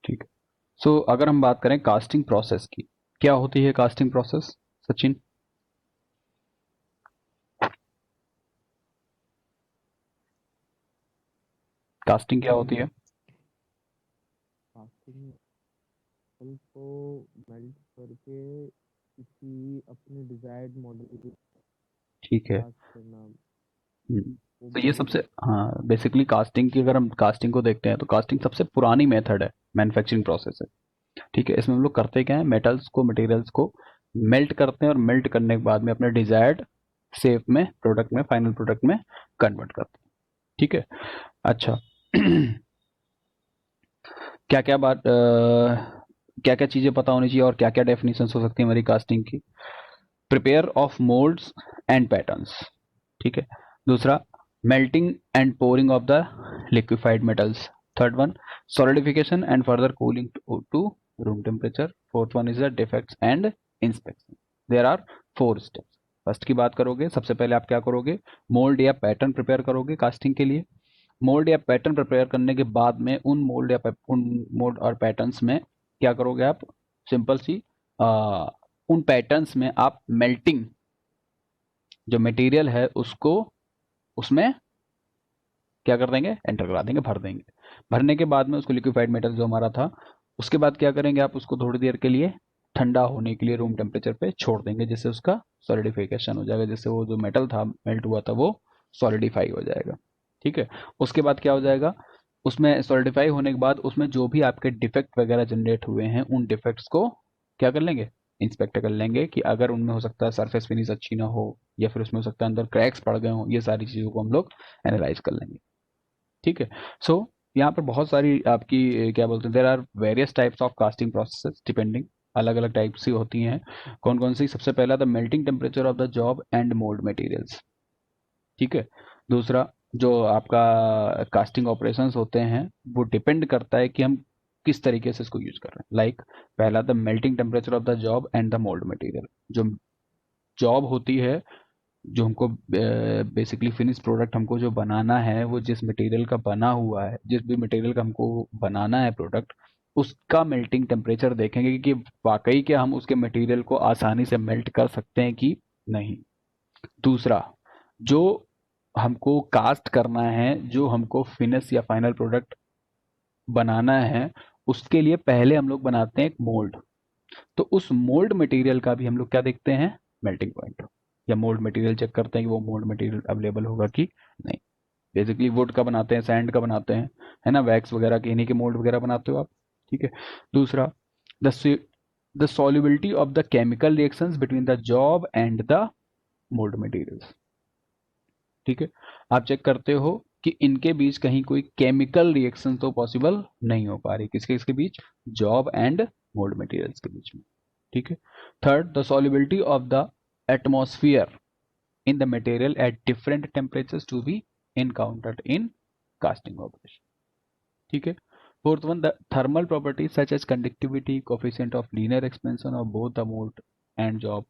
ठीक है। सो अगर हम बात करें कास्टिंग प्रोसेस की, क्या होती है कास्टिंग प्रोसेस, सचिन? कास्टिंग क्या होती है? कास्टिंग को मेल्ट करके किसी अपने डिजायर्ड मॉडल को ठीक है। कास्ट करना, हम्म। वो तो ये बोलते सबसे, हैं। हाँ, बेसिकली कास्टिंग की अगर हम कास्टिंग को देखते हैं तो कास्टिंग सबसे पुरानी मेथड है, मैन्युफैक्चरिंग प्रोसेस है। ठीक है। इसमें हम लोग करते क्या है, मेटल्स को, मटेरियल्स को मेल्ट करते हैं और मेल्ट करने के बाद में अपने डिजायर्ड शेप में, प्रोडक्ट में, फाइनल प्रोडक्ट में कन्वर्ट करते हैं। ठीक है। अच्छा। क्या क्या बात, क्या क्या चीजें पता होनी चाहिए और क्या क्या डेफिनेशन हो सकती है हमारी कास्टिंग की? Prepare of moulds and patterns. ठीक है। दूसरा, melting and pouring of the liquefied metals. Third one, solidification and further cooling to room temperature. Fourth one is the defects and inspection. There are 4 steps. First की बात करोगे, सबसे पहले आप क्या करोगे, मोल्ड या पैटर्न प्रिपेयर करोगे कास्टिंग के लिए। मोल्ड या पैटर्न प्रिपेयर करने के बाद में उन मोल्ड या उन मोल्ड और पैटर्न्स में क्या करोगे आप, सिंपल सी, आ, उन पैटर्न्स में आप मेल्टिंग, जो मटेरियल है उसको उसमें क्या कर देंगे, एंटर करा देंगे, भर देंगे। भरने के बाद में उसको लिक्विफाइड मेटल जो हमारा था, उसके बाद क्या करेंगे आप, उसको थोड़ी देर के लिए ठंडा होने के लिए रूम टेम्परेचर पे छोड़ देंगे, जिससे उसका सॉलिडिफिकेशन हो जाएगा, जिससे वो जो मेटल था मेल्ट हुआ था वो सॉलिडिफाई हो जाएगा। ठीक है। उसके बाद क्या हो जाएगा, उसमें सॉलिडिफाई होने के बाद उसमें जो भी आपके डिफेक्ट वगैरह जनरेट हुए हैं उन डिफेक्ट्स को क्या कर लेंगे, इंस्पेक्ट कर लेंगे, कि अगर उनमें हो सकता है सरफेस फिनिश अच्छी ना हो, या फिर उसमें हो सकता है अंदर क्रैक्स पड़ गए हों, ये सारी चीज़ों को हम लोग एनालाइज कर लेंगे। ठीक है। सो यहाँ पर बहुत सारी आपकी क्या बोलते हैं, there are various types of casting process, depending, अलग अलग टाइप की होती हैं। कौन कौन सी? सबसे पहला, the melting temperature of the job and mould materials. ठीक है। दूसरा, जो आपका कास्टिंग ऑपरेशंस होते हैं वो डिपेंड करता है कि हम किस तरीके से इसको यूज कर रहे हैं। लाइक पहला, the melting temperature of the job and the mould material. जो जॉब होती है, जो हमको बेसिकली फिनिश प्रोडक्ट हमको जो बनाना है, वो जिस मटेरियल का बना हुआ है, जिस भी मटेरियल का हमको बनाना है प्रोडक्ट, उसका मेल्टिंग टेम्परेचर देखेंगे कि वाकई क्या हम उसके मटेरियल को आसानी से मेल्ट कर सकते हैं कि नहीं। दूसरा, जो हमको कास्ट करना है, जो हमको फिनिश या फाइनल प्रोडक्ट बनाना है, उसके लिए पहले हम लोग बनाते हैं एक मोल्ड। तो उस मोल्ड मटेरियल का भी हम लोग क्या देखते हैं, मेल्टिंग पॉइंट, या मोल्ड मटेरियल चेक करते हैं कि वो मोल्ड मटेरियल अवेलेबल होगा कि नहीं। बेसिकली वुड का बनाते हैं, सैंड का बनाते हैं, है ना, वैक्स वगैरह के, इन्हीं के मोल्ड वगैरह बनाते हो आप। ठीक है। दूसरा, the the solubility of the chemical reactions between the job and the mould materials. ठीक है। आप चेक करते हो कि इनके बीच कहीं कोई केमिकल रिएक्शन तो पॉसिबल नहीं हो पा रही, किसके किसके बीच, जॉब एंड मोल्ड मटेरियल्स के बीच में। ठीक है। Third, the solubility of the atmosphere in the material at different temperatures to be encountered in casting operation. ठीक है। Fourth one, the thermal properties such as conductivity, coefficient of linear expansion of both the mould and job,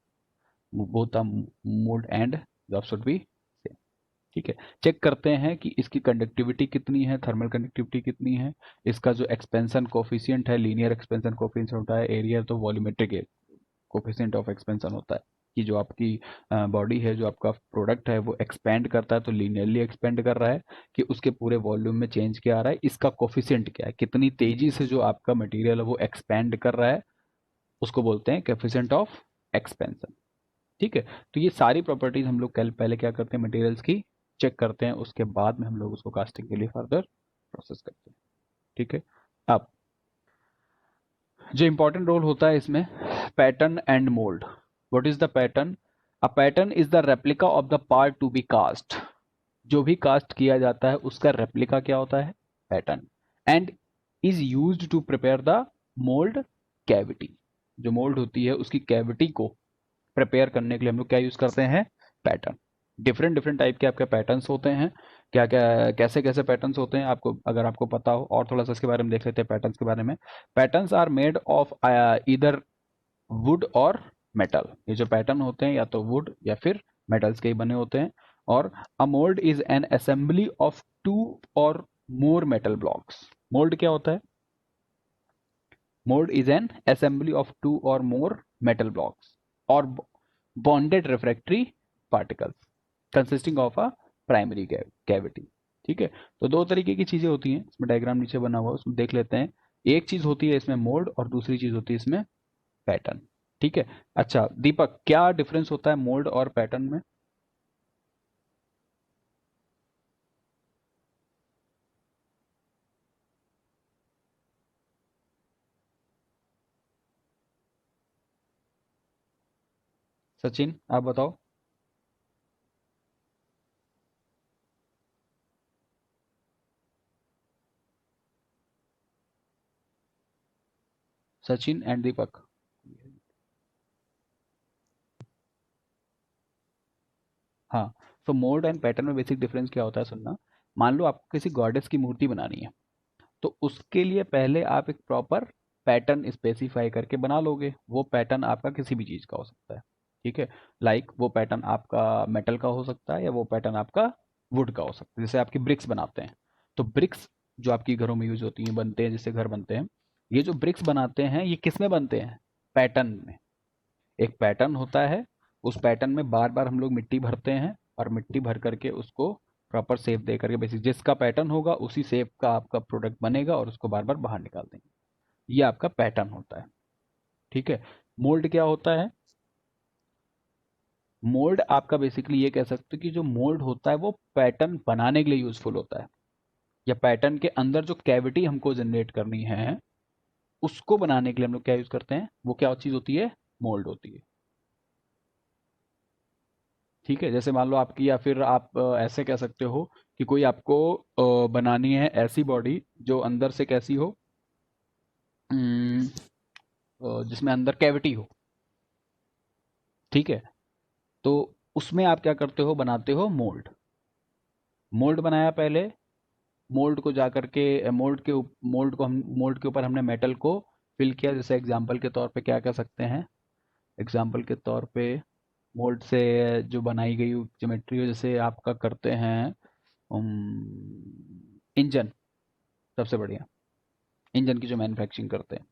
both the mould and job should be same. ठीक है। Check करते हैं कि इसकी conductivity कितनी है, थर्मल कंडक्टिविटी कितनी है, इसका जो एक्सपेंशन कोफिशिएंट है, लीनियर एक्सपेंशन कोफिशिएंट होता है, एरिया तो वॉल्यूमेट्रिक कोफिशिएंट ऑफ एक्सपेंशन होता है, कि जो आपकी बॉडी है, जो आपका प्रोडक्ट है वो एक्सपेंड करता है तो लीनियरली एक्सपेंड कर रहा है, कि उसके पूरे वॉल्यूम में चेंज क्या आ रहा है, इसका कोफिशिएंट क्या है, कितनी तेजी से जो आपका मटेरियल है वो एक्सपेंड कर रहा है, उसको बोलते हैं कोफिशिएंट ऑफ एक्सपेंशन। ठीक है। तो ये सारी प्रॉपर्टीज हम लोग कल पहले क्या करते हैं, मटेरियल्स की चेक करते हैं, उसके बाद में हम लोग उसको कास्टिंग के लिए फर्दर प्रोसेस करते हैं। ठीक है। अब जो इंपॉर्टेंट रोल होता है इसमें, pattern and mould. What is the pattern? A pattern is the replica of the part to be cast. जो भी कास्ट किया जाता है उसका रेप्लिका क्या होता है, pattern. And is used to prepare the mould cavity. जो मोल्ड होती है उसकी कैविटी को प्रिपेयर करने के लिए हम लोग क्या यूज करते हैं, पैटर्न। डिफरेंट डिफरेंट टाइप के आपके पैटर्न्स होते हैं। क्या क्या, कैसे कैसे पैटर्न्स होते हैं, आपको अगर आपको पता हो और थोड़ा सा इसके बारे में देख लेते हैं, पैटर्न्स के बारे में। पैटर्न्स आर मेड ऑफ इधर वुड और मेटल। ये जो पैटर्न होते हैं या तो वुड या फिर मेटल्स के ही बने होते हैं। और अ mould is an assembly of 2 और मोर मेटल ब्लॉक्स। मोल्ड क्या होता है, mould is an assembly of 2 और मोर मेटल ब्लॉक्स और bonded refractory particles consisting of a primary cavity. ठीक है, तो दो तरीके की चीजें होती हैं, इसमें डायग्राम नीचे बना हुआ है उसमें देख लेते हैं। एक चीज होती है इसमें मोल्ड और दूसरी चीज होती है इसमें पैटर्न। ठीक है, अच्छा दीपक, क्या डिफरेंस होता है मोल्ड और पैटर्न में? सचिन आप बताओ। सचिन एंड दीपक। हाँ, तो मोल्ड एंड पैटर्न में बेसिक डिफरेंस क्या होता है सुनना। मान लो आपको किसी गॉडेस की मूर्ति बनानी है, तो उसके लिए पहले आप एक प्रॉपर पैटर्न स्पेसिफाई करके बना लोगे। वो पैटर्न आपका किसी भी चीज का हो सकता है। ठीक है, लाइक वो पैटर्न आपका मेटल का हो सकता है या वो पैटर्न आपका वुड का हो सकता है। जैसे आपकी ब्रिक्स बनाते हैं, तो ब्रिक्स जो आपकी घरों में यूज होती हैं, बनते हैं, जिससे घर बनते हैं, ये जो ब्रिक्स बनाते हैं ये किस में बनते हैं? पैटर्न में। एक पैटर्न होता है, उस पैटर्न में बार बार हम लोग मिट्टी भरते हैं और मिट्टी भर करके उसको प्रॉपर शेप दे करके, बेसिक जिसका पैटर्न होगा उसी शेप का आपका प्रोडक्ट बनेगा और उसको बार बार बाहर निकाल देंगे। ये आपका पैटर्न होता है। ठीक है, मोल्ड क्या होता है? मोल्ड आपका बेसिकली ये कह सकते हो कि जो मोल्ड होता है वो पैटर्न बनाने के लिए यूजफुल होता है, या पैटर्न के अंदर जो कैविटी हमको जनरेट करनी है उसको बनाने के लिए हम लोग क्या यूज करते हैं, वो क्या चीज होती है? मोल्ड होती है। ठीक है, जैसे मान लो आपकी, या फिर आप ऐसे कह सकते हो कि कोई आपको बनानी है ऐसी बॉडी जो अंदर से कैसी हो, अम, जिसमें अंदर कैविटी हो। ठीक है, तो उसमें आप क्या करते हो, बनाते हो मोल्ड। मोल्ड बनाया पहले, मोल्ड को जा करके मोल्ड को हम मोल्ड के ऊपर हमने मेटल को फिल किया। जैसे एग्जांपल के तौर पे क्या कह सकते हैं, एग्जांपल के तौर पे मोल्ड से जो बनाई गई ज्योमेट्री हो, जैसे आपका करते हैं इंजन, सबसे बढ़िया इंजन की जो मैन्युफैक्चरिंग करते हैं।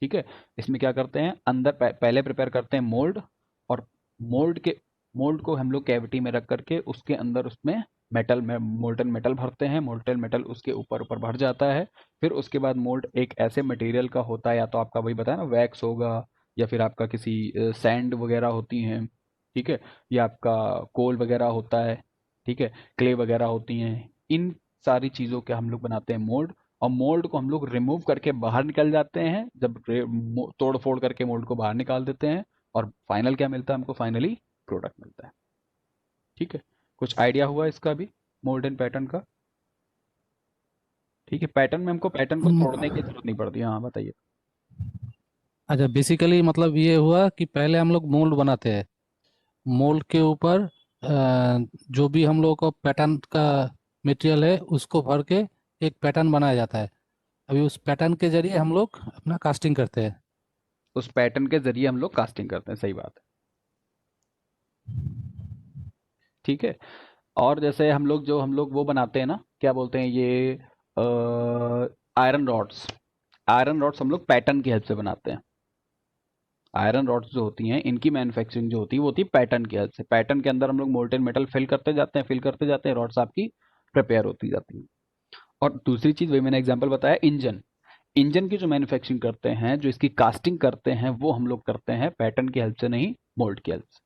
ठीक है, इसमें क्या करते हैं, अंदर पहले प्रिपेयर करते हैं मोल्ड, और मोल्ड के मोल्ड को हम लोग कैविटी में रख करके उसके अंदर उसमें मेटल में मोल्टन मेटल भरते हैं। मोल्टन मेटल उसके ऊपर ऊपर भर जाता है। फिर उसके बाद मोल्ड एक ऐसे मटेरियल का होता है, या तो आपका वही बताया ना वैक्स होगा, या फिर आपका किसी सैंड वगैरह होती हैं। ठीक है, या आपका कोल वगैरह होता है। ठीक है, क्ले वगैरह होती हैं। इन सारी चीज़ों के हम लोग बनाते हैं मोल्ड, और मोल्ड को हम लोग रिमूव करके बाहर निकल जाते हैं, जब तोड़ फोड़ करके मोल्ड को बाहर निकाल देते हैं, और फाइनल क्या मिलता है हमको, फाइनली प्रोडक्ट मिलता है। ठीक है, कुछ आइडिया हुआ इसका भी, मोल्ड एंड पैटर्न का? ठीक है, पैटर्न में हमको पैटर्न को तोड़ने की जरूरत नहीं पड़ती। हाँ बताइए। अच्छा, बेसिकली मतलब ये हुआ कि पहले हम लोग मोल्ड बनाते हैं। मोल्ड के ऊपर जो भी हम लोग को पैटर्न का मटेरियल है उसको भर के एक पैटर्न बनाया जाता है। अभी उस पैटर्न के जरिए हम लोग अपना कास्टिंग करते हैं। उस पैटर्न के जरिए हम लोग कास्टिंग करते हैं, सही बात है। ठीक है, और जैसे हम लोग वो बनाते हैं ना, क्या बोलते हैं ये, आयरन रॉड्स। आयरन रॉड्स हम लोग पैटर्न की हेल्प से बनाते हैं। आयरन रॉड्स जो होती हैं इनकी मैन्युफैक्चरिंग जो होती है वो होती है पैटर्न की हेल्प से। पैटर्न के अंदर हम लोग मोल्टेन मेटल फिल करते जाते हैं, रॉड्स आपकी प्रिपेयर होती जाती हैं। और दूसरी चीज, वही मैंने एग्जांपल बताया, इंजन। इंजन की जो मैन्युफैक्चरिंग करते हैं, जो इसकी कास्टिंग करते हैं, वो हम लोग करते हैं पैटर्न की हेल्प से, नहीं मोल्ड की हेल्प से।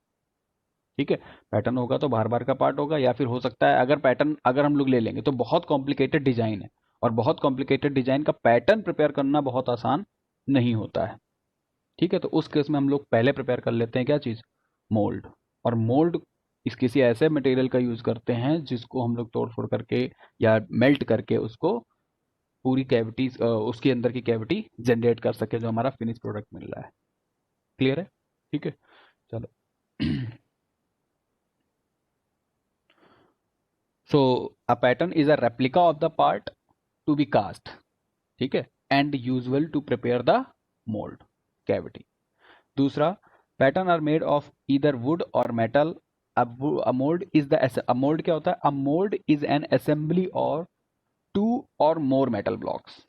ठीक है, पैटर्न होगा तो बार बार का पार्ट होगा, या फिर हो सकता है अगर पैटर्न अगर हम लोग ले लेंगे तो बहुत कॉम्प्लिकेटेड डिजाइन है, और बहुत कॉम्प्लिकेटेड डिजाइन का पैटर्न प्रिपेयर करना बहुत आसान नहीं होता है। ठीक है, तो उस केस में हम लोग पहले प्रिपेयर कर लेते हैं क्या चीज़, मोल्ड। और मोल्ड इस किसी ऐसे मटेरियल का यूज करते हैं जिसको हम लोग तोड़ फोड़ करके या मेल्ट करके उसको पूरी कैविटी, उसके अंदर की कैविटी जनरेट कर सके, जो हमारा फिनिश प्रोडक्ट मिल रहा है। क्लियर है? ठीक है, चलो। So a pattern is a replica of the part to be cast. ठीक है, and usual to prepare the mould cavity. दूसरा, pattern are made of either wood और metal. A mould is the a mould क्या होता है, a mould is an assembly और two और more metal blocks.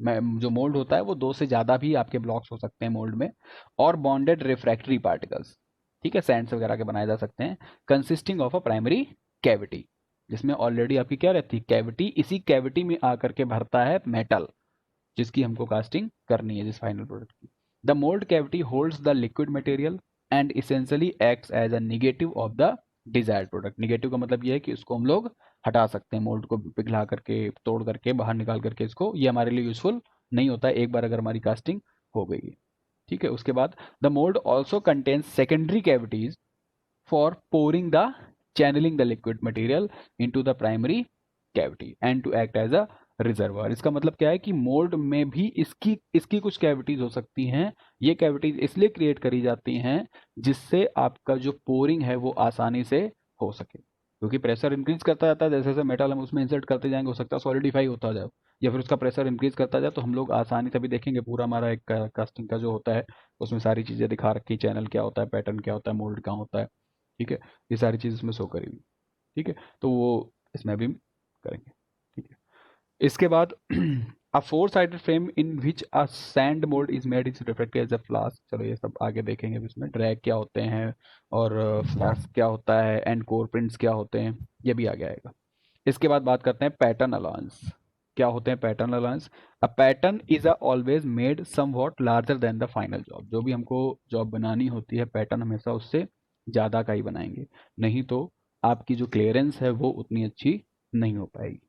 जो मोल्ड होता है वो 2 से ज़्यादा भी आपके ब्लॉक्स हो सकते हैं मोल्ड में, और बॉन्डेड रिफ्रैक्टरी पार्टिकल्स, ठीक है, सैंड्स वगैरह के बनाए जा सकते हैं, consisting of a primary cavity, जिसमें ऑलरेडी आपकी क्या रहती है, कैविटी, इसी कैविटी में आकर के भरता है मेटल जिसकी हमको कास्टिंग करनी है जिस फाइनल प्रोडक्ट की। The mould cavity holds the liquid material and essentially acts as a negative of the desired product. Negative का मतलब ये है कि उसको हम लोग हटा सकते हैं, मोल्ड को पिघला करके, तोड़ करके, बाहर निकाल करके इसको, ये हमारे लिए यूजफुल नहीं होता है एक बार अगर हमारी कास्टिंग हो गई है, ठीक है। उसके बाद the mould also contains secondary cavities for pouring the channelling the liquid material into the primary cavity and to act as a reservoir. इसका मतलब क्या है कि मोल्ड में भी इसकी इसकी कुछ कैविटीज हो सकती हैं। ये कैविटीज इसलिए क्रिएट करी जाती हैं जिससे आपका जो पोरिंग है वो आसानी से हो सके, क्योंकि प्रेशर इंक्रीज करता जाता है, जैसे जैसे मेटल हम उसमें इंसर्ट करते जाएंगे हो सकता है सॉलिडिफाई होता जाए, या फिर उसका प्रेशर इंक्रीज करता जाए, तो हम लोग आसानी से भी देखेंगे पूरा हमारा एक कास्टिंग का जो होता है उसमें सारी चीज़ें दिखा रखी, चैनल क्या होता है, पैटर्न क्या होता है, मोल्ड कहाँ होता है, ठीक है, ये सारी चीज़ इसमें शो करी हुई, ठीक है, तो वो इसमें भी करेंगे, ठीक है। इसके बाद a four sided frame in which a sand mould is made is reflected as a flask, चलो ये सब आगे देखेंगे अब इसमें ड्रैग क्या होते हैं और फ्लास्क क्या होता है एंड कोर प्रिंट्स क्या होते हैं, ये भी आगे आएगा। इसके बाद बात करते हैं पैटर्न अलाउंस। क्या होते हैं pattern allowance? A pattern is a always made somewhat larger than the final job. जो भी हमको जॉब बनानी होती है पैटर्न हमेशा उससे ज़्यादा का ही बनाएंगे, नहीं तो आपकी जो क्लियरेंस है वो उतनी अच्छी नहीं हो पाएगी,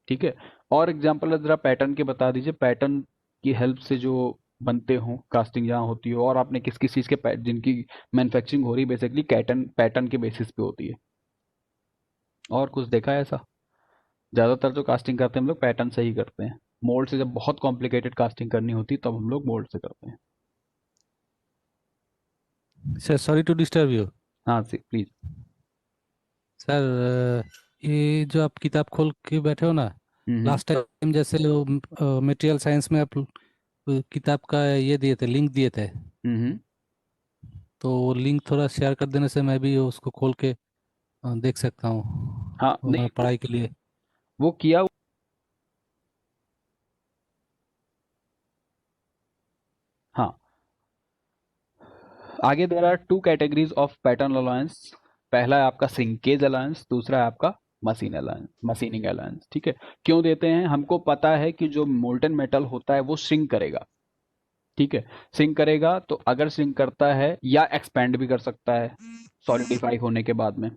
ठीक है। और एग्जाम्पल जरा पैटर्न के बता दीजिए, पैटर्न की हेल्प से जो बनते हों, कास्टिंग जहाँ होती हो, और आपने किस किस चीज़ के जिनकी मैन्युफैक्चरिंग हो रही है बेसिकली पैटर्न पैटर्न के बेसिस पे होती है, और कुछ देखा है ऐसा? ज़्यादातर जो कास्टिंग करते हैं हम लोग पैटर्न से ही करते हैं। मोल्ड से जब बहुत कॉम्प्लिकेटेड कास्टिंग करनी होती है तब हम लोग मोल्ड से करते हैं। Sir sorry to disturb you. हाँ जी प्लीज। सर ये जो आप किताब खोल के बैठे हो ना, हम्म लास्ट टाइम जैसे मटेरियल साइंस में आप किताब का ये दिए थे, लिंक दिए थे, हम्म। तो वो लिंक थोड़ा शेयर कर देने से मैं भी उसको खोल के देख सकता हूँ हाँ नहीं पढ़ाई के लिए। वो किया। हाँ, आगे there are two categories of pattern alliance. पहला है आपका श्रिंकेज अलायंस, दूसरा है आपका मशीन अलायंस, मशीनिंग अलायंस, ठीक है। क्यों देते हैं? हमको पता है कि जो मोल्टन मेटल होता है वो श्रिंक करेगा, ठीक है, श्रिंक करेगा, तो अगर श्रिंक करता है या एक्सपेंड भी कर सकता है सॉलिडिफाई होने के बाद में,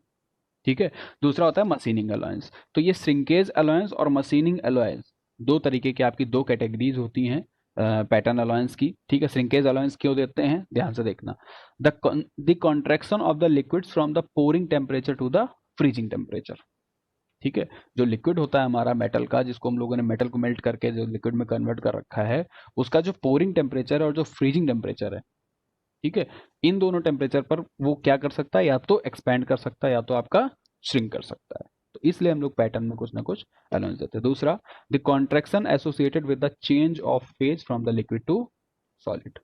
ठीक है। दूसरा होता है मशीनिंग अलायंस। तो ये श्रिंकेज अलायंस और मशीनिंग अलायंस दो तरीके की आपकी दो कैटेगरीज होती हैं पैटर्न अलायंस की, ठीक है। श्रिंकेज अलायंस क्यों देते हैं ध्यान से देखना। The contraction of the liquids from the pouring temperature to the freezing temperature, ठीक है। जो लिक्विड होता है हमारा मेटल का, जिसको हम लोगों ने मेटल को मेल्ट करके जो लिक्विड में कन्वर्ट कर रखा है, उसका जो पोरिंग टेम्परेचर है और जो फ्रीजिंग टेम्परेचर है, ठीक है, इन दोनों टेम्परेचर पर वो क्या कर सकता है, या तो एक्सपैंड कर सकता है या तो आपका श्रिंक कर सकता है। तो इसलिए हम लोग पैटर्न में कुछ ना कुछ अलाउंस देते हैं। दूसरा, the contraction associated with the change of phase from the liquid to solid,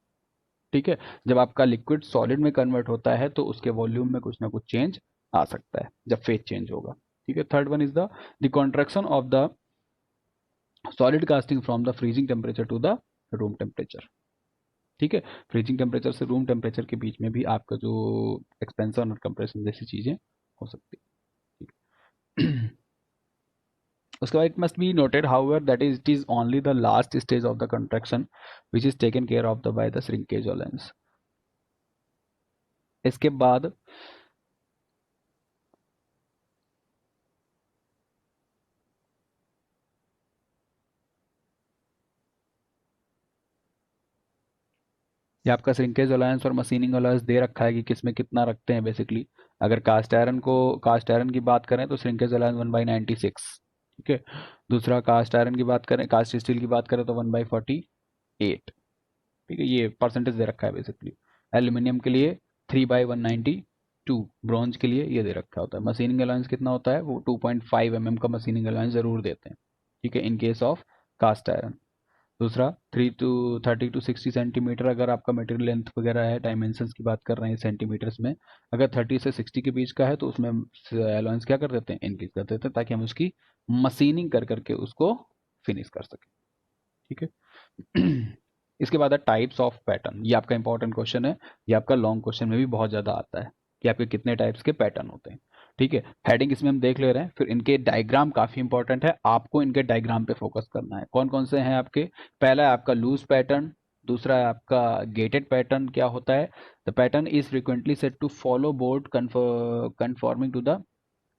ठीक है। जब आपका लिक्विड सॉलिड में कन्वर्ट होता है तो उसके वॉल्यूम में कुछ ना कुछ चेंज आ सकता है जब फेज चेंज होगा, ठीक है। Third one is the contraction of the solid casting from the freezing temperature to the room temperature, ठीक है। फ्रीजिंग टेम्परेचर से रूम टेम्परेचर के बीच में भी आपका जो एक्सपेंशन और कंप्रेशन जैसी चीज़ें हो सकती है, ठीक है। उसके बाद it must be noted however that is it is only the last stage of the contraction which is taken care of the by the shrinkage valence. इसके बाद ये आपका श्रिंकेज अलायंस और मशीनिंग अलायंस दे रखा है कि किसमें कितना रखते हैं बेसिकली। अगर कास्ट आयरन की बात करें तो श्रिंकेज अलायंस 1/96, ठीक है। दूसरा कास्ट आयरन की बात करें, कास्ट स्टील की बात करें तो 1/48, ठीक है, ये परसेंटेज दे रखा है बेसिकली। एल्यूमिनियम के लिए 3/192, ब्रॉन्ज के लिए ये दे रखा होता है। मशीनिंग अलायंस कितना होता है, वो 2.5 mm का मशीनिंग अलायंस जरूर देते हैं, ठीक है, in case of cast iron. दूसरा 30 to 60 सेंटीमीटर अगर आपका मटेरियल लेंथ वगैरह है, डायमेंशंस की बात कर रहे हैं सेंटीमीटर्स में, अगर 30 से 60 के बीच का है तो उसमें अलाउंस क्या कर देते हैं, इंक्रीज कर देते हैं, ताकि हम उसकी मशीनिंग कर करके उसको फिनिश कर सकें, ठीक है। इसके बाद है टाइप्स ऑफ पैटर्न। ये आपका इंपॉर्टेंट क्वेश्चन है, ये आपका लॉन्ग क्वेश्चन में भी बहुत ज़्यादा आता है कि आपके कितने टाइप्स के पैटर्न होते हैं। ठीक है, हेडिंग इसमें हम देख ले रहे हैं। फिर इनके डायग्राम काफ़ी इंपॉर्टेंट है, आपको इनके डायग्राम पे फोकस करना है। कौन कौन से हैं आपके? पहला है आपका लूज पैटर्न, दूसरा है आपका गेटेड पैटर्न। क्या होता है? The pattern is frequently set to follow board conforming to the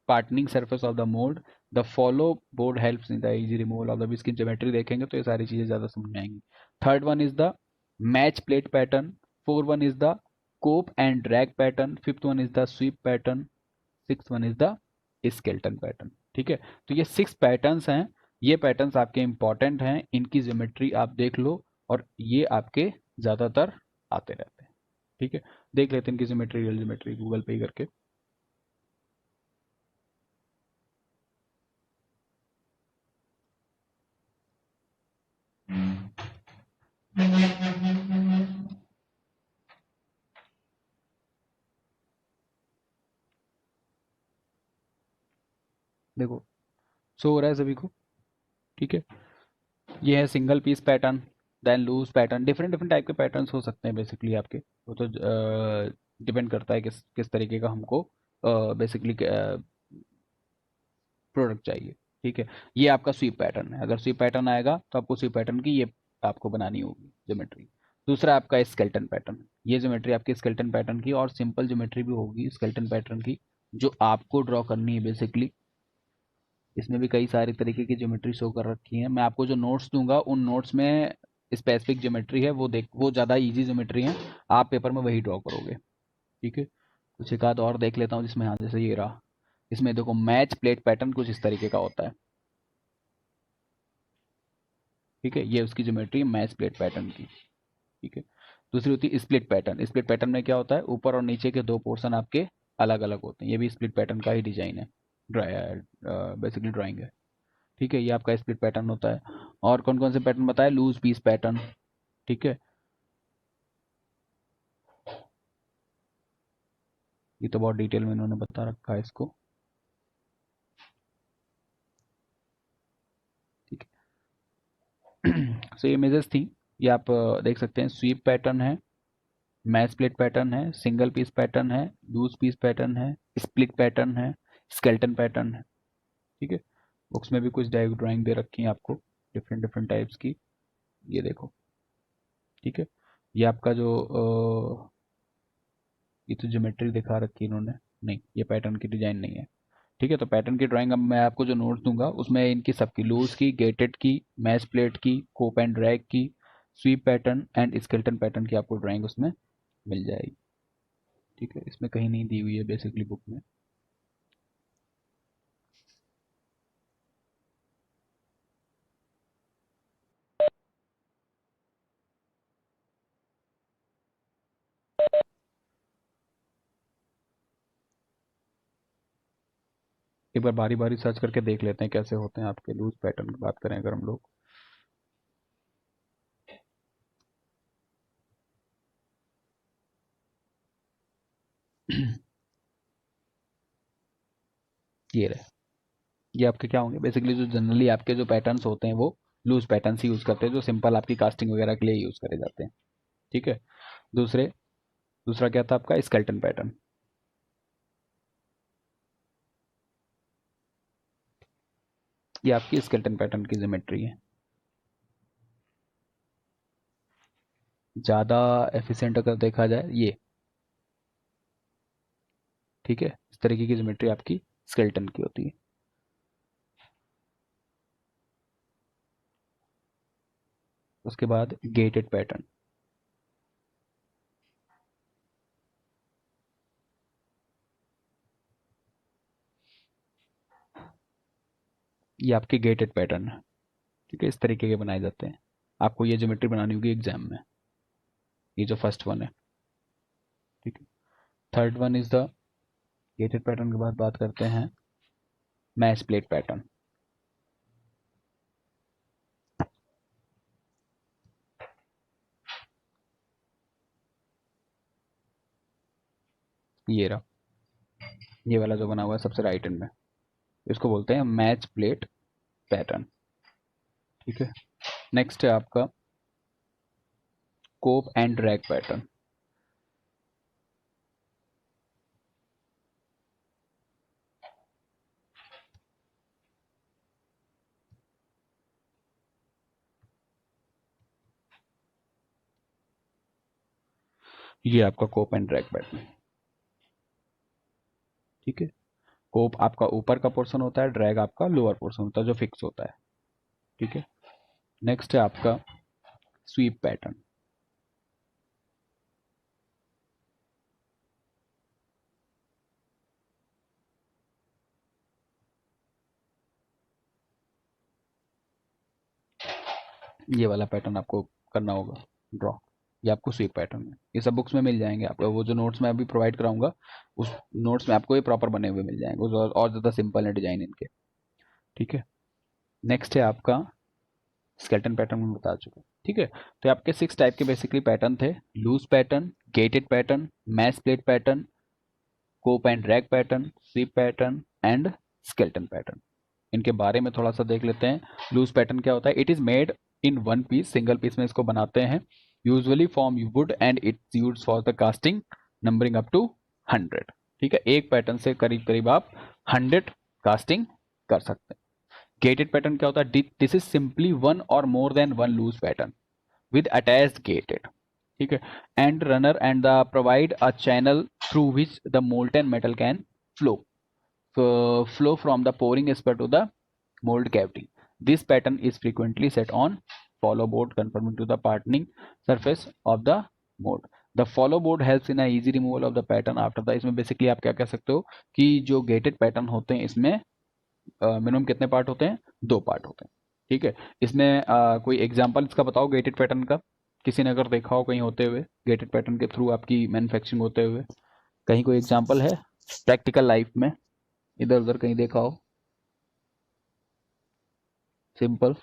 parting surface of the mould. The follow board helps in the easy removal of the. इसकी ज्योमेट्री देखेंगे तो ये सारी चीजें ज्यादा समझ में आएंगी। Third one is the match plate pattern. Fourth one is the cope and drag pattern. Fifth one is the sweep pattern. Six one is the skeleton pattern. ठीक है, तो ये 6 पैटर्न्स हैं। ये पैटर्न्स आपके इंपॉर्टेंट हैं, इनकी ज्योमेट्री आप देख लो, और ये आपके ज्यादातर आते रहते हैं। ठीक है, देख लेते हैं इनकी ज्योमेट्री, रियल ज्योमेट्री गूगल पे ही करके। देखो, शो हो रहा है सभी को? ठीक है, ये है single piece pattern, then loose pattern. Different different type के पैटर्न्स हो सकते हैं बेसिकली आपके, वो तो डिपेंड करता है किस किस तरीके का हमको बेसिकली प्रोडक्ट चाहिए। ठीक है, ये आपका स्वीप पैटर्न है। अगर स्वीप पैटर्न आएगा तो आपको स्वीप पैटर्न की ये आपको बनानी होगी ज्योमेट्री। दूसरा आपका स्केल्टन पैटर्न, ये ज्योमेट्री आपकी स्केल्टन पैटर्न की, और सिंपल ज्योमेट्री भी होगी स्केल्टन पैटर्न की जो आपको ड्रॉ करनी है बेसिकली। इसमें भी कई सारे तरीके की ज्योमेट्री शो कर रखी है। मैं आपको जो नोट्स दूंगा उन नोट्स में स्पेसिफिक ज्योमेट्री है, वो ज़्यादा इजी ज्योमेट्री है, आप पेपर में वही ड्रॉ करोगे। ठीक है, कुछ एक आध और देख लेता हूँ जिसमें, हाँ जैसे ये रहा, इसमें देखो मैच प्लेट पैटर्न कुछ इस तरीके का होता है। ठीक है, ये उसकी ज्योमेट्री मैच प्लेट पैटर्न की। ठीक है, दूसरी होती है स्प्लिट पैटर्न। स्प्लिट पैटर्न में क्या होता है, ऊपर और नीचे के 2 पोर्शन आपके अलग अलग होते हैं। ये भी स्प्लिट पैटर्न का ही डिजाइन है, बेसिकली ड्राइंग है। ठीक है, ये आपका स्प्लिट पैटर्न होता है। और कौन कौन से पैटर्न बताए? Loose piece pattern. ठीक है, ये तो बहुत डिटेल में इन्होंने बता रखा है इसको। ठीक है, सो ये इमेजेस थी, ये आप देख सकते हैं। स्वीप पैटर्न है, मैच प्लेट पैटर्न है, सिंगल पीस पैटर्न है, लूज पीस पैटर्न है, स्प्लिट पैटर्न है, स्केल्टन पैटर्न है। ठीक है, बुक्स में भी कुछ ड्राइंग दे रखी है आपको डिफरेंट डिफरेंट टाइप्स की, ये देखो। ठीक है, ये आपका जो ये तो ज्योमेट्री दिखा रखी है इन्होंने, नहीं ये पैटर्न की डिजाइन नहीं है। ठीक है, तो पैटर्न की ड्राइंग अब मैं आपको जो नोट्स दूंगा उसमें इनकी सबकी लूज की, गेटेड की, मैच प्लेट की, कोप एंड ड्रैग की, sweep pattern and skeleton pattern की आपको ड्राइंग उसमें मिल जाएगी। ठीक है, इसमें कहीं नहीं दी हुई है बेसिकली बुक में। एक बार बारी बारी सर्च करके देख लेते हैं कैसे होते हैं आपके लूज पैटर्न की बात करें अगर हम लोग। ये रहे, ये आपके क्या होंगे बेसिकली, जो जनरली आपके जो पैटर्न्स होते हैं वो लूज पैटर्न्स ही यूज करते हैं, जो सिंपल आपकी कास्टिंग वगैरह के लिए यूज करे जाते हैं। ठीक है, दूसरे दूसरा क्या था आपका? Skeleton pattern. ये आपकी स्केल्टन पैटर्न की ज्योमेट्री है। ज़्यादा एफिशिएंट अगर देखा जाए ये, ठीक है, इस तरीके की ज्योमेट्री आपकी स्केल्टन की होती है। उसके बाद गेटेड पैटर्न, ये आपके गेटेड पैटर्न है। ठीक है, इस तरीके के बनाए जाते हैं। आपको ये ज्योमेट्री बनानी होगी एग्जाम में, ये जो फर्स्ट वन है। ठीक है, third one is the gated pattern के बाद बात करते हैं मैच प्लेट पैटर्न। ये रहा, ये वाला जो बना हुआ है सबसे राइट एंड में, इसको बोलते हैं मैच प्लेट पैटर्न। ठीक है, नेक्स्ट है आपका कोप एंड ड्रैग पैटर्न। ये आपका कोप एंड ड्रैग पैटर्न, ठीक है। कोप आपका ऊपर का पोर्शन होता है, ड्रैग आपका लोअर पोर्शन होता है जो फिक्स होता है, ठीक है। नेक्स्ट है आपका स्वीप पैटर्न। ये वाला पैटर्न आपको करना होगा ड्रॉ। ये आपको स्वीप पैटर्न है, ये सब बुक्स में मिल जाएंगे आपको। वो जो नोट्स मैं अभी प्रोवाइड कराऊंगा उस नोट्स में आपको ये प्रॉपर बने हुए मिल जाएंगे, और ज़्यादा सिंपल है डिजाइन इनके, ठीक है। नेक्स्ट है आपका स्केलेटन पैटर्न में बता चुका, ठीक है। तो ये आपके 6 टाइप के बेसिकली पैटर्न थे: loose pattern, gated pattern, match plate pattern, cope and drag pattern, sweep pattern and skeleton pattern. इनके बारे में थोड़ा सा देख लेते हैं। लूज पैटर्न क्या होता है? It is made in one piece, single piece में इसको बनाते हैं, usually from wood and it's used for the casting, numbering up to 100, ठीक है। एक पैटर्न से करीब करीब आप 100 कास्टिंग कर सकते हैं। गेटेड पैटर्न क्या होता है? This is simply one or more than one loose pattern with attached gated, ठीक है, and runner and the provide a channel through which the molten metal can flow from the pouring spur to the mold cavity. This pattern is frequently set on follow board conforming to the patterning surface of the mold. The follow board helps in a easy removal of the pattern after the। इसमें basically आप क्या कह सकते हो कि जो gated pattern होते हैं इसमें मिनिमम कितने पार्ट होते हैं? 2 पार्ट होते हैं, ठीक है। इसमें कोई एग्जांपल इसका बताओ गेटेड पैटर्न का, किसी ने अगर देखा हो कहीं होते हुए, गेटेड पैटर्न के थ्रू आपकी मैन्युफैक्चरिंग होते हुए, कहीं कोई एग्जांपल है प्रैक्टिकल लाइफ में, इधर उधर कहीं देखा हो? सिंपल,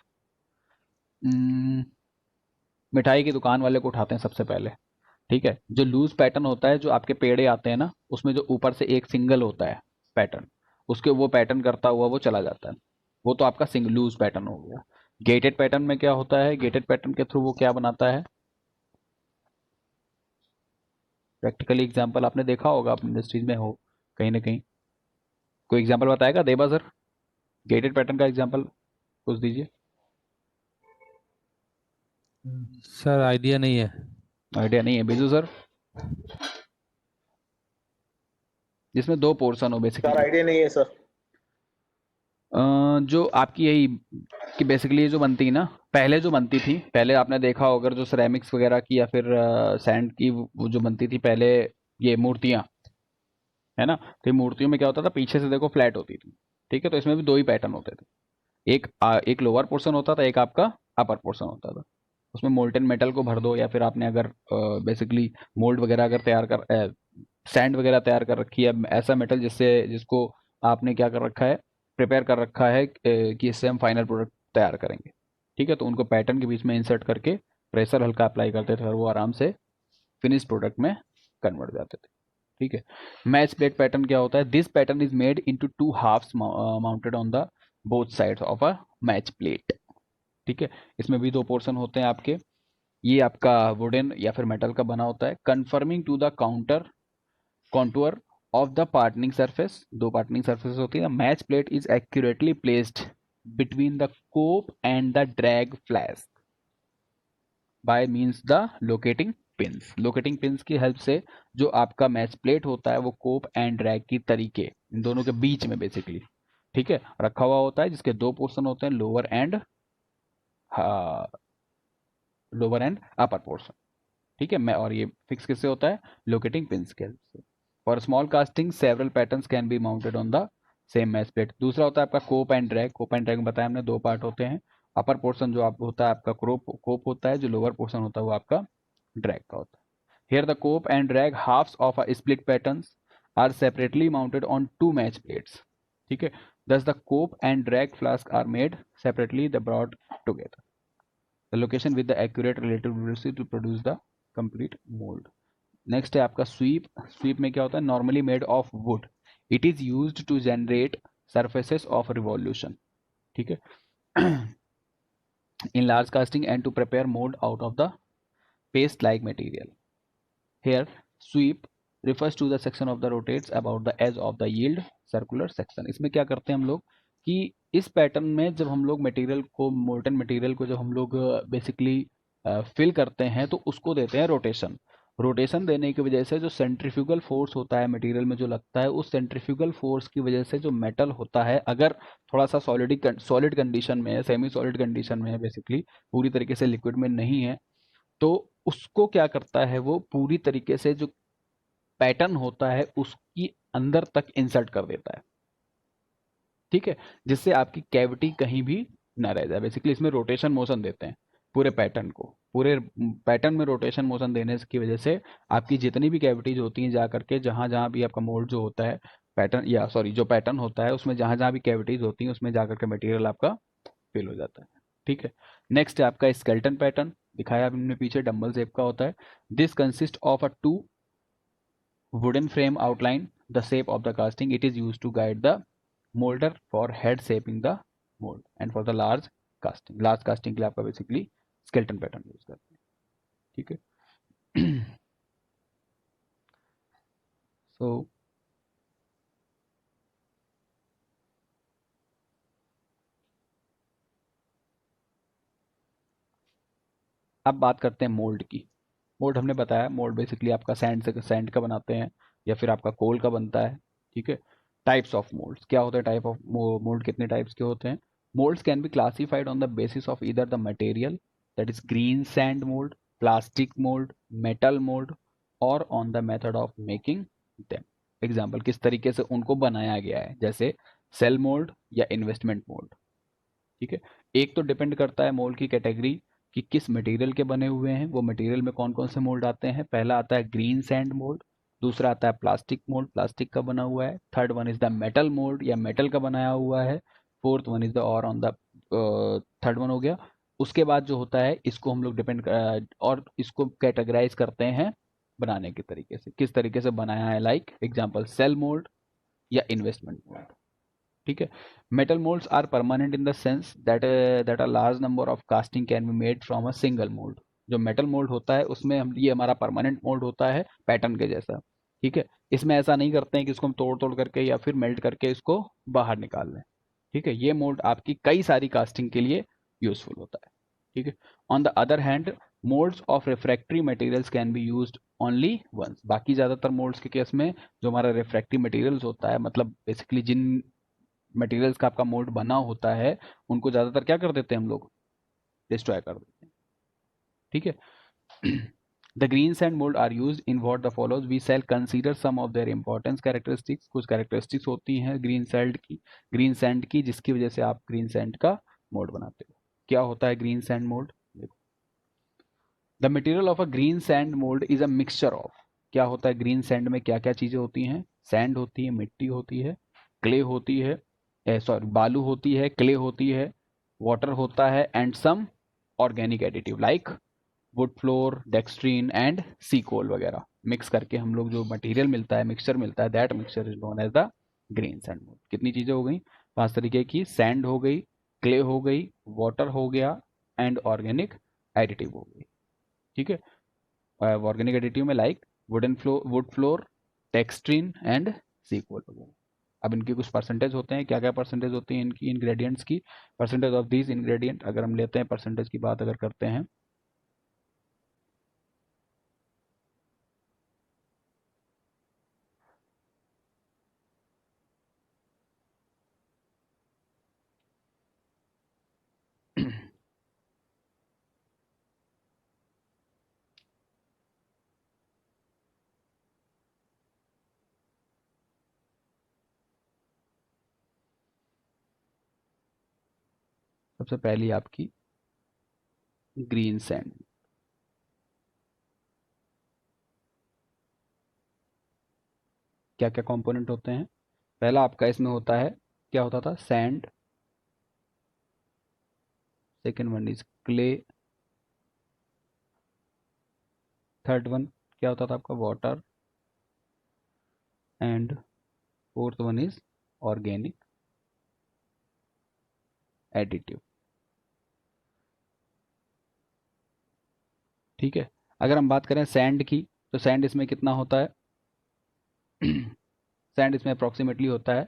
मिठाई की दुकान वाले को उठाते हैं सबसे पहले, ठीक है। जो लूज पैटर्न होता है, जो आपके पेड़े आते हैं ना, उसमें जो ऊपर से एक सिंगल होता है पैटर्न, उसके वो पैटर्न करता हुआ वो चला जाता है, वो तो आपका सिंगल लूज पैटर्न हो गया। गेटेड पैटर्न में क्या होता है? गेटेड पैटर्न के थ्रू वो क्या बनाता है? प्रैक्टिकली एग्जाम्पल आपने देखा होगा, आप इंडस्ट्रीज में हो कहीं ना कहीं, कोई एग्जाम्पल बताएगा देबा सर? गेटेड पैटर्न का एग्जाम्पल कुछ दीजिए। सर आइडिया नहीं है। आइडिया नहीं है? बिजू सर? जिसमें 2 पोर्शन हो सर बेसिकली। आइडिया नहीं है सर। जो आपकी यही कि बेसिकली ये जो बनती है ना, पहले जो बनती थी, पहले आपने देखा होगा जो सिरेमिक्स वगैरह की या फिर सैंड की वो जो बनती थी पहले, ये मूर्तियाँ है ना, तो ये मूर्तियों में क्या होता था? पीछे से देखो फ्लैट होती थी, ठीक है। तो इसमें भी 2 ही पैटर्न होते थे, एक लोअर पोर्शन होता था, एक आपका अपर पोर्शन होता था। उसमें मोल्टन मेटल को भर दो, या फिर आपने अगर बेसिकली मोल्ड वगैरह अगर तैयार कर सैंड वगैरह तैयार कर रखी है, ऐसा मेटल जिसको आपने क्या कर रखा है? प्रिपेयर कर रखा है कि इससे हम फाइनल प्रोडक्ट तैयार करेंगे, ठीक है। तो उनको पैटर्न के बीच में इंसर्ट करके प्रेशर हल्का अप्लाई करते थे और वो आराम से फिनिश प्रोडक्ट में कन्वर्ट जाते थे, ठीक है। मैच प्लेट पैटर्न क्या होता है? This pattern is made into 2 halves mounted on the both sides of a match plate, ठीक है। इसमें भी 2 पोर्शन होते हैं आपके। ये आपका वुडन या फिर मेटल का बना होता है, conforming to the counter contour of the parting surface. 2 parting surface होती है। Match plate is accurately placed between the cope and the drag flask by means the locating pins. Locating pins की help से जो आपका match plate होता है वो कोप and drag की तरीके इन दोनों के बीच में बेसिकली, ठीक है, रखा हुआ होता है, जिसके 2 पोर्शन होते हैं, लोअर एंड अपर पोर्शन, ठीक है। मैं और ये फिक्स किससे होता है? लोकेटिंग पिंस के हेल्प से। For small casting several patterns can be mounted on the same match plate. दूसरा होता है आपका cope and drag. Cope and drag में बताया हमने 2 पार्ट होते हैं। अपर पोर्शन जो आप होता है आपका कोप होता है, जो लोअर पोर्शन होता है वो आपका ड्रैग का होता है। Here the cope and drag halves of a split patterns are separately mounted on 2 match plates, ठीक है। Thus the cope and drag flask are made separately, the brought together the location with the accurate relative velocity to produce the complete mold. Next है आपका sweep। Sweep में क्या होता है? Normally made of wood, it is used to generate surfaces of revolution, ठीक है। in large casting and to prepare mold out of the paste like material. Here sweep refers to the section of the rotates about the edge of the yield circular section. इसमें क्या करते हैं हम लोग कि इस पैटर्न में जब हम लोग मटेरियल को मोल्टन मटेरियल को जब हम लोग बेसिकली फिल करते हैं तो उसको देते हैं रोटेशन. रोटेशन देने की वजह से जो सेंट्रीफ्यूगल फोर्स होता है मटेरियल में जो लगता है उस सेंट्रीफ्यूगल फोर्स की वजह से जो मेटल होता है अगर थोड़ा सा सॉलिड कंडीशन में है, सेमी सॉलिड कंडीशन में है, बेसिकली पूरी तरीके से लिक्विड में नहीं है, तो उसको क्या करता है वो पूरी तरीके से जो पैटर्न होता है उसकी अंदर तक इंसर्ट कर देता है. ठीक है, जिससे आपकी कैविटी कहीं भी ना रह जाए. बेसिकली इसमें रोटेशन मोशन देते हैं पूरे पैटर्न को. पूरे पैटर्न में रोटेशन मोशन देने की वजह से आपकी जितनी भी कैविटीज होती हैं जा करके जहां जहां भी आपका मोल्ड जो होता है पैटर्न या सॉरी जो पैटर्न होता है उसमें जहां जहां भी कैविटीज होती हैं उसमें जा करके मटेरियल आपका फिल हो जाता है. ठीक है, नेक्स्ट है आपका स्केलेटन पैटर्न. दिखाया हमने पीछे डंबल शेप का होता है. This consist of a two wooden frame outline the shape of the casting. It is used to guide the molder for head shaping the mold and for the large casting के लिए आपका basically skeleton pattern use करते हैं. ठीक है. so अब बात करते हैं मोल्ड की. मोल्ड हमने बताया, मोल्ड बेसिकली आपका सैंड का बनाते हैं या फिर आपका कोल का बनता है. ठीक है, टाइप्स ऑफ मोल्ड्स क्या होते हैं, टाइप ऑफ मोल्ड कितने टाइप्स के होते हैं. Moulds can be classified on the basis of either the material that is green sand mould, plastic mould, metal mould और on the method of making them. Example किस तरीके से उनको बनाया गया है, जैसे सेल मोल्ड या इन्वेस्टमेंट मोल्ड. ठीक है, एक तो डिपेंड करता है मोल्ड की कैटेगरी कि किस मटेरियल के बने हुए हैं. वो मटेरियल में कौन कौन से मोल्ड आते हैं. पहला आता है ग्रीन सैंड मोल्ड, दूसरा आता है प्लास्टिक मोल्ड, प्लास्टिक का बना हुआ है. Third one is the metal mould या मेटल का बनाया हुआ है. फोर्थ वन इज द और ऑन द थर्ड वन हो गया. उसके बाद जो होता है इसको हम लोग डिपेंड और इसको कैटेगराइज करते हैं बनाने के तरीके से, किस तरीके से बनाया है. लाइक एग्जाम्पल सेल मोल्ड या इन्वेस्टमेंट मोल्ड. ठीक है, metal molds are permanent in the sense that a large number of casting can be made from a single mold. जो मेटल मोल्ड होता है उसमें हम ये हमारा परमानेंट मोल्ड होता है पैटर्न के जैसा. ठीक है, इसमें ऐसा नहीं करते हैं कि इसको हम तोड़ तोड़ करके या फिर मेल्ट करके इसको बाहर निकाल लें. ठीक है, ये मोल्ड आपकी कई सारी कास्टिंग के लिए यूजफुल होता है. ठीक है, on the other hand moulds of refractory materials can be used only once. बाकी ज्यादातर मोल्ड्स के केस में जो हमारा रिफ्रैक्टरी मटेरियल्स होता है, मतलब बेसिकली जिन मटेरियल्स का आपका मोल्ड बना होता है उनको ज्यादातर क्या कर देते हैं हम लोग, डिस्ट्रॉय कर देते हैं. ठीक है, the green sand mould are used in what the follows. We shall consider some of their importance characteristics. कुछ कैरेक्टरिस्टिक्स होती हैं ग्रीन सैंड की जिसकी वजह से आप ग्रीन सैंड का मोल्ड बनाते हो. क्या होता है ग्रीन सैंड मोल्ड, देखो. The material of a green sand mould is a mixture of. क्या होता है ग्रीन सैंड में, क्या क्या चीजें होती हैं. सैंड होती है, मिट्टी होती है, क्ले होती है, सॉरी बालू होती है, क्ले होती है, वाटर होता है and some organic additive like wood flour, dextrin and sea coal वगैरह मिक्स करके हम लोग जो मटेरियल मिलता है, मिक्सचर मिलता है, that mixture is known as the green sand mould. कितनी चीजें हो गई, 5 तरीके की. सैंड हो गई, क्ले हो गई, वाटर हो गया एंड ऑर्गेनिक एडिटिव हो गई. ठीक है, ऑर्गेनिक एडिटिव में like wood flour, dextrin and sea coal वगैरह. अब इनके कुछ परसेंटेज होते हैं. क्या क्या परसेंटेज होती है इनकी इंग्रेडिएंट्स की, परसेंटेज ऑफ दीज इंग्रेडिएंट अगर हम लेते हैं, परसेंटेज की बात अगर करते हैं, सबसे पहली आपकी ग्रीन सैंड. क्या क्या कंपोनेंट होते हैं, पहला आपका इसमें होता है, क्या होता था, sand. Second one is clay. Third one क्या होता था आपका, water. And fourth one is organic additive. ठीक है। अगर हम बात करें सैंड की, तो सैंड इसमें कितना होता है? सैंड इसमें अप्रोक्सीमेटली होता है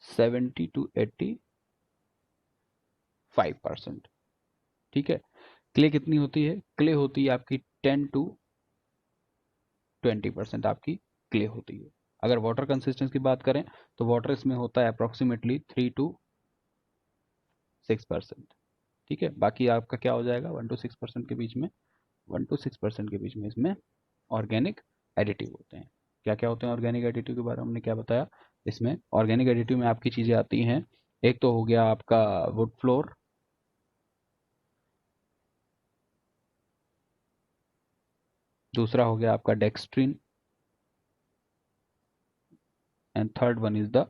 70 to 85%। ठीक है। क्ले कितनी होती है? क्ले होती है आपकी 10 to 20% आपकी क्ले होती है। अगर वाटर कंसिस्टेंसी की बात करें तो वाटर इसमें होता है अप्रोक्सीमेटली 3 to 6%। ठीक है। बाकी आपका क्या हो जाएगा? 1 to 6% के बीच में, 1 to 6% के बीच में इसमें ऑर्गेनिक एडिटिव होते हैं। क्या क्या होते हैं ऑर्गेनिक एडिटिव के बारे में हमने क्या बताया? इसमें ऑर्गेनिक एडिटिव में आपकी चीज़ें आती हैं, एक तो हो गया आपका वुड फ्लोर, दूसरा हो गया आपका dextrin, and third one is the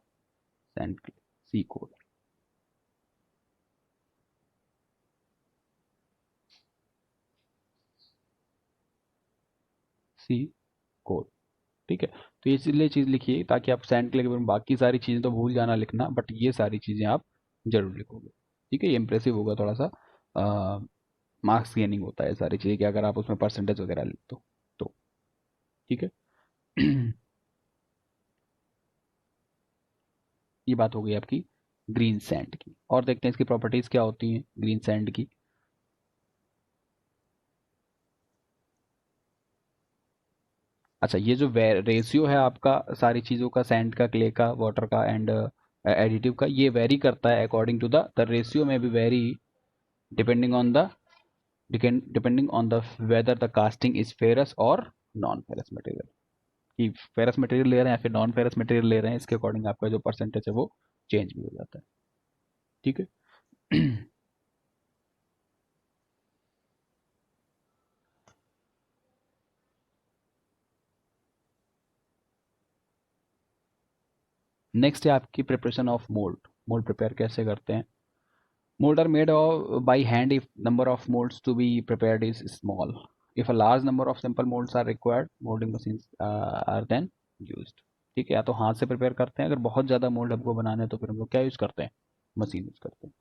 sand sea coal. Sea coal. ठीक है। तो ये इसलिए चीज़ लिखिए ताकि आप सैंड क्ले के बारे में बाकी सारी चीज़ें तो भूल जाना लिखना, बट ये सारी चीज़ें आप जरूर लिखोगे। ठीक है। ये इंप्रेसिव होगा थोड़ा सा, मार्क्स गेनिंग होता है सारी चीज़ें कि अगर आप उसमें परसेंटेज वगैरह लिख दो तो। ठीक है। ये बात हो गई आपकी ग्रीन सैंड की। और देखते हैं इसकी प्रॉपर्टीज क्या होती हैं ग्रीन सैंड की। अच्छा, ये जो रेशियो है आपका सारी चीज़ों का, सैंड का, क्ले का, वाटर का एंड एडिटिव का, ये वेरी करता है अकॉर्डिंग टू द रेशियो में भी very depending on the whether the casting is ferrous और नॉन फेरस मटेरियल। कि फेरस मटेरियल ले रहे हैं या फिर नॉन फेरस मटेरियल ले रहे हैं, इसके अकॉर्डिंग आपका जो परसेंटेज है वो चेंज भी हो जाता है। ठीक है। नेक्स्ट है आपकी preparation of mould. Mould prepare कैसे करते हैं? Mold are made by hand if number of molds to be prepared is small. If a large number of simple molds are required, molding machines are then used. ठीक है। या तो हाथ से prepare करते हैं, अगर बहुत ज़्यादा मोल्ड हमको बनाना है तो फिर हम लोग क्या यूज़ करते हैं? मशीन यूज़ करते हैं।